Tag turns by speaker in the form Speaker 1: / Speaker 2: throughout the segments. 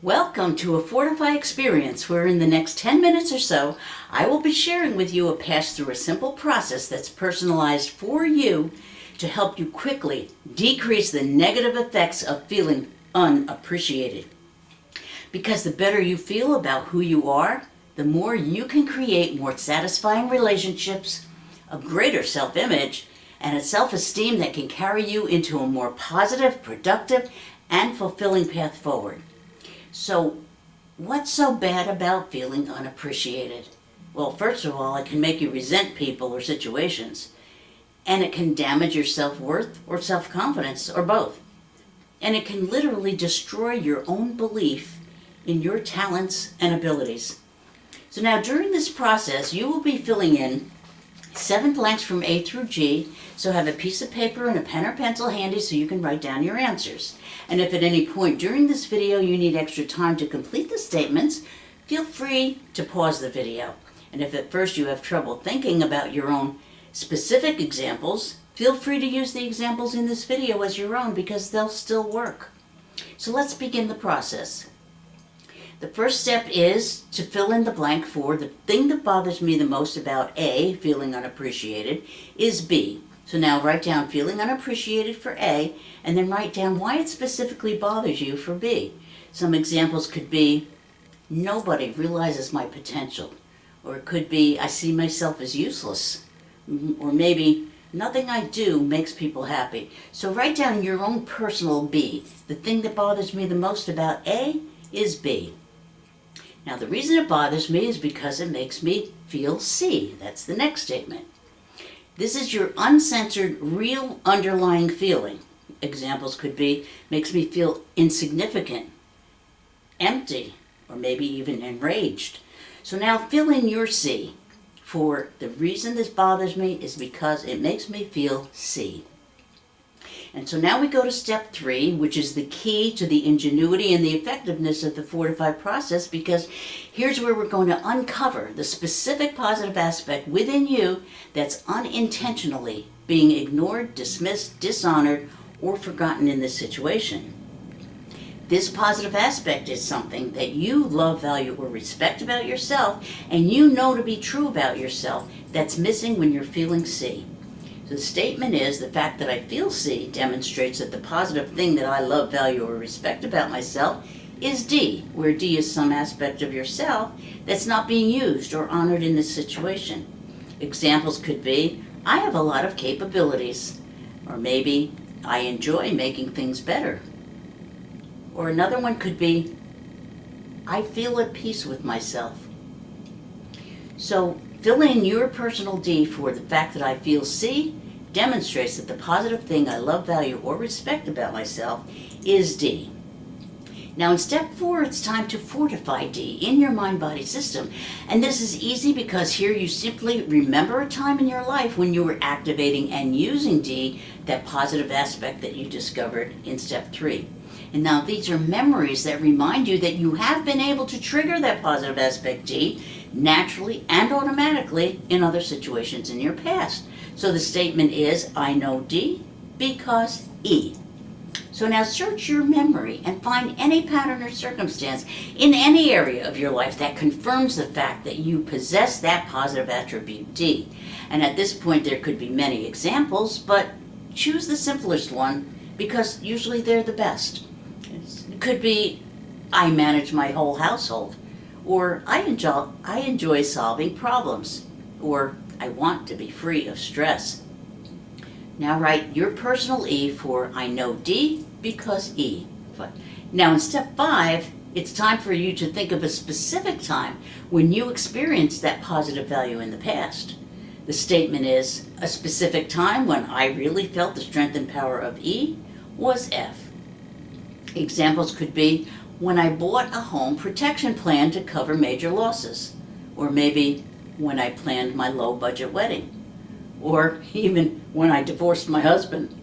Speaker 1: Welcome to a Fortify experience where in the next 10 minutes or so, I will be sharing with you a pass through a simple process that's personalized for you to help you quickly decrease the negative effects of feeling unappreciated. Because the better you feel about who you are, the more you can create more satisfying relationships, a greater self-image, and a self-esteem that can carry you into a more positive, productive, and fulfilling path forward. So, what's so bad about feeling unappreciated? Well, first of all, it can make you resent people or situations, and it can damage your self-worth or self-confidence, or both. And it can literally destroy your own belief in your talents and abilities. So now, during this process, you will be filling in 7 blanks from A through G, so have a piece of paper and a pen or pencil handy so you can write down your answers. And if at any point during this video you need extra time to complete the statements, feel free to pause the video. And if at first you have trouble thinking about your own specific examples, feel free to use the examples in this video as your own because they'll still work. So let's begin the process. The first step is to fill in the blank for the thing that bothers me the most about A, feeling unappreciated, is B. So now write down feeling unappreciated for A, and then write down why it specifically bothers you for B. Some examples could be, nobody realizes my potential. Or it could be, I see myself as useless. Or maybe, nothing I do makes people happy. So write down your own personal B. The thing that bothers me the most about A is B. Now, the reason it bothers me is because it makes me feel C. That's the next statement. This is your uncensored, real underlying feeling. Examples could be, makes me feel insignificant, empty, or maybe even enraged. So now fill in your C for the reason this bothers me is because it makes me feel C. And so now we go to step 3, which is the key to the ingenuity and the effectiveness of the Fortify process, because here's where we're going to uncover the specific positive aspect within you that's unintentionally being ignored, dismissed, dishonored, or forgotten in this situation. This positive aspect is something that you love, value, or respect about yourself, and you know to be true about yourself that's missing when you're feeling C. So the statement is, the fact that I feel C demonstrates that the positive thing that I love, value, or respect about myself is D, where D is some aspect of yourself that's not being used or honored in this situation. Examples could be, I have a lot of capabilities, or maybe I enjoy making things better. Or another one could be, I feel at peace with myself. So fill in your personal D for the fact that I feel C demonstrates that the positive thing I love, value, or respect about myself is D. Now in step 4, it's time to fortify D in your mind-body system. And this is easy because here you simply remember a time in your life when you were activating and using D, that positive aspect that you discovered in step 3. And now these are memories that remind you that you have been able to trigger that positive aspect D naturally and automatically in other situations in your past. So the statement is, I know D because E. So now search your memory and find any pattern or circumstance in any area of your life that confirms the fact that you possess that positive attribute D. And at this point there could be many examples, but choose the simplest one because usually they're the best. It could be, I manage my whole household, or I enjoy solving problems, or I want to be free of stress. Now write your personal E for I know D because E. Now in step 5, it's time for you to think of a specific time when you experienced that positive value in the past. The statement is, a specific time when I really felt the strength and power of E was F. Examples could be, when I bought a home protection plan to cover major losses, or maybe when I planned my low-budget wedding, or even when I divorced my husband.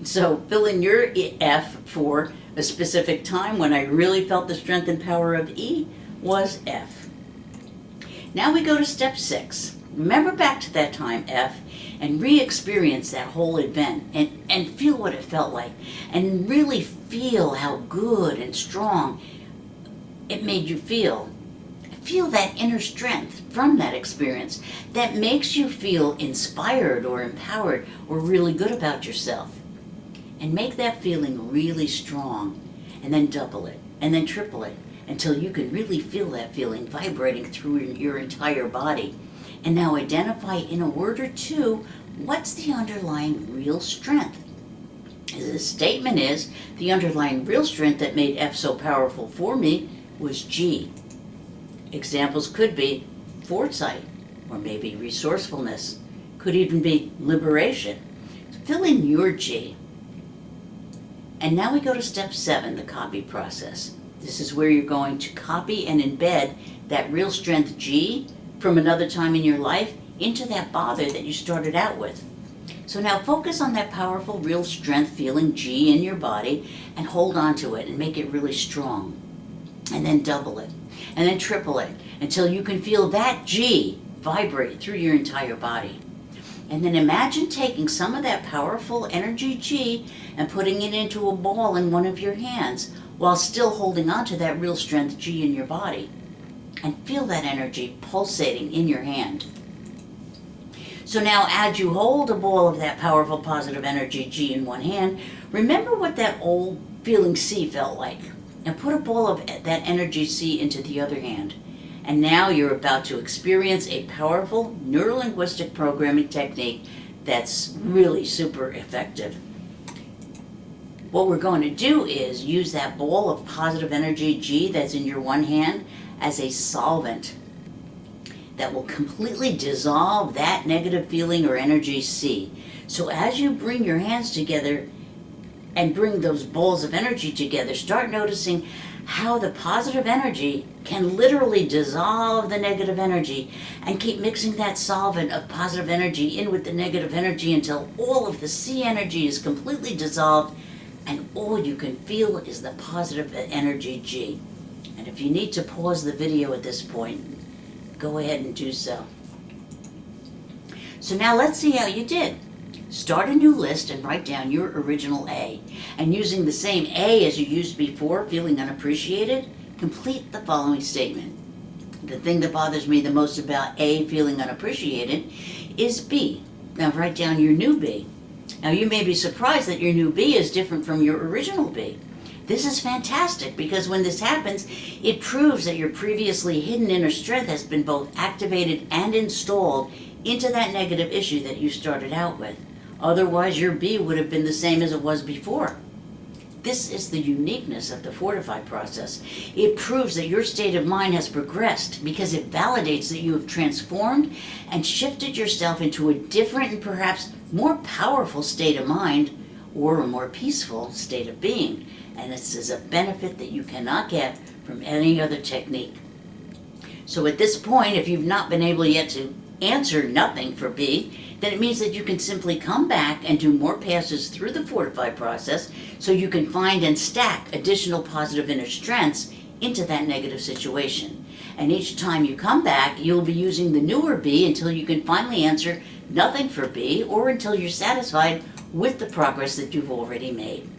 Speaker 1: So fill in your F for a specific time when I really felt the strength and power of E was F. Now we go to step 6. Remember back to that time, F, and re-experience that whole event and feel what it felt like. And really feel how good and strong it made you feel. Feel that inner strength from that experience that makes you feel inspired or empowered or really good about yourself. And make that feeling really strong, and then double it, and then triple it, until you can really feel that feeling vibrating through your entire body. And now identify in a word or two, what's the underlying real strength? The statement is, the underlying real strength that made F so powerful for me was G. Examples could be foresight, or maybe resourcefulness. Could even be liberation. Fill in your G. And now we go to step 7, the copy process. This is where you're going to copy and embed that real strength G from another time in your life into that bother that you started out with. So now focus on that powerful real strength feeling G in your body and hold on to it and make it really strong. And then double it. And then triple it until you can feel that G vibrate through your entire body. And then imagine taking some of that powerful energy G and putting it into a ball in one of your hands while still holding on to that real strength G in your body. And feel that energy pulsating in your hand. So now as you hold a ball of that powerful positive energy G in one hand, remember what that old feeling C felt like. And put a ball of that energy C into the other hand. And now you're about to experience a powerful neurolinguistic programming technique that's really super effective. What we're going to do is use that ball of positive energy G that's in your one hand as a solvent that will completely dissolve that negative feeling or energy C. So as you bring your hands together and bring those balls of energy together, start noticing how the positive energy can literally dissolve the negative energy, and keep mixing that solvent of positive energy in with the negative energy until all of the C energy is completely dissolved and all you can feel is the positive energy G. And if you need to pause the video at this point, go ahead and do so. So now let's see how you did. Start a new list and write down your original A. And using the same A as you used before, feeling unappreciated, complete the following statement. The thing that bothers me the most about A, feeling unappreciated, is B. Now write down your new B. Now you may be surprised that your new B is different from your original B. This is fantastic because when this happens, it proves that your previously hidden inner strength has been both activated and installed into that negative issue that you started out with. Otherwise, your B would have been the same as it was before. This is the uniqueness of the Fortify process. It proves that your state of mind has progressed because it validates that you have transformed and shifted yourself into a different and perhaps more powerful state of mind or a more peaceful state of being. And this is a benefit that you cannot get from any other technique. So at this point, if you've not been able yet to answer nothing for B, then it means that you can simply come back and do more passes through the Fortify process so you can find and stack additional positive inner strengths into that negative situation. And each time you come back, you'll be using the newer B until you can finally answer nothing for B or until you're satisfied with the progress that you've already made.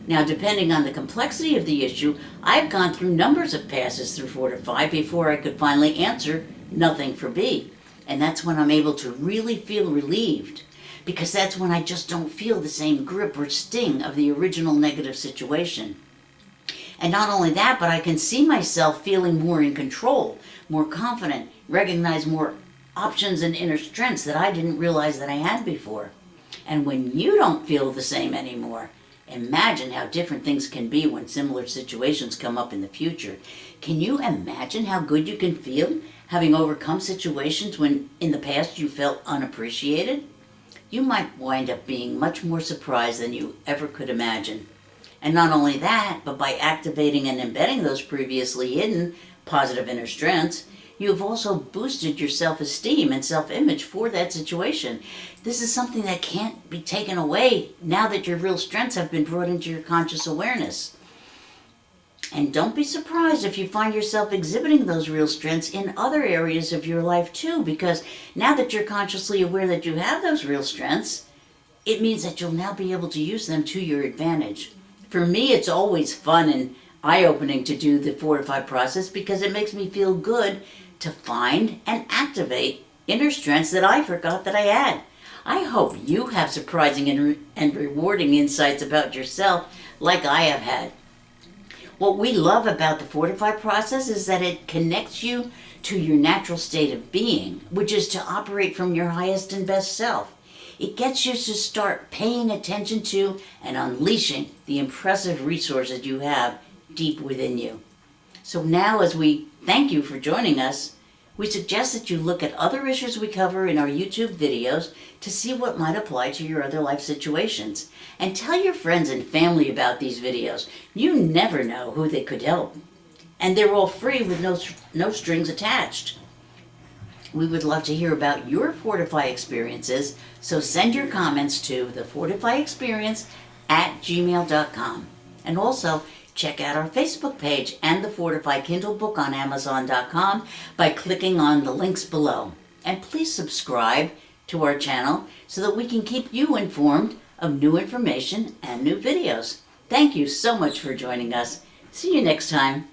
Speaker 1: Now, depending on the complexity of the issue, I've gone through numbers of passes through Fortify before I could finally answer nothing for B. And that's when I'm able to really feel relieved, because that's when I just don't feel the same grip or sting of the original negative situation. And not only that, but I can see myself feeling more in control, more confident, recognize more options and inner strengths that I didn't realize that I had before. And when you don't feel the same anymore, imagine how different things can be when similar situations come up in the future. Can you imagine how good you can feel having overcome situations when in the past you felt unappreciated? You might wind up being much more surprised than you ever could imagine. And not only that, but by activating and embedding those previously hidden positive inner strengths, you have also boosted your self-esteem and self-image for that situation. This is something that can't be taken away now that your real strengths have been brought into your conscious awareness. And don't be surprised if you find yourself exhibiting those real strengths in other areas of your life too, because now that you're consciously aware that you have those real strengths, it means that you'll now be able to use them to your advantage. For me, it's always fun and eye-opening to do the Fortify process because it makes me feel good to find and activate inner strengths that I forgot that I had. I hope you have surprising and rewarding insights about yourself like I have had. What we love about the Fortify process is that it connects you to your natural state of being, which is to operate from your highest and best self. It gets you to start paying attention to and unleashing the impressive resources you have deep within you. So now, as we thank you for joining us, we suggest that you look at other issues we cover in our YouTube videos to see what might apply to your other life situations. And tell your friends and family about these videos. You never know who they could help. And they're all free with no strings attached. We would love to hear about your Fortify experiences, so send your comments to thefortifyexperience@gmail.com. And also, check out our Facebook page and the Fortify Kindle book on Amazon.com by clicking on the links below. And please subscribe to our channel so that we can keep you informed of new information and new videos. Thank you so much for joining us. See you next time.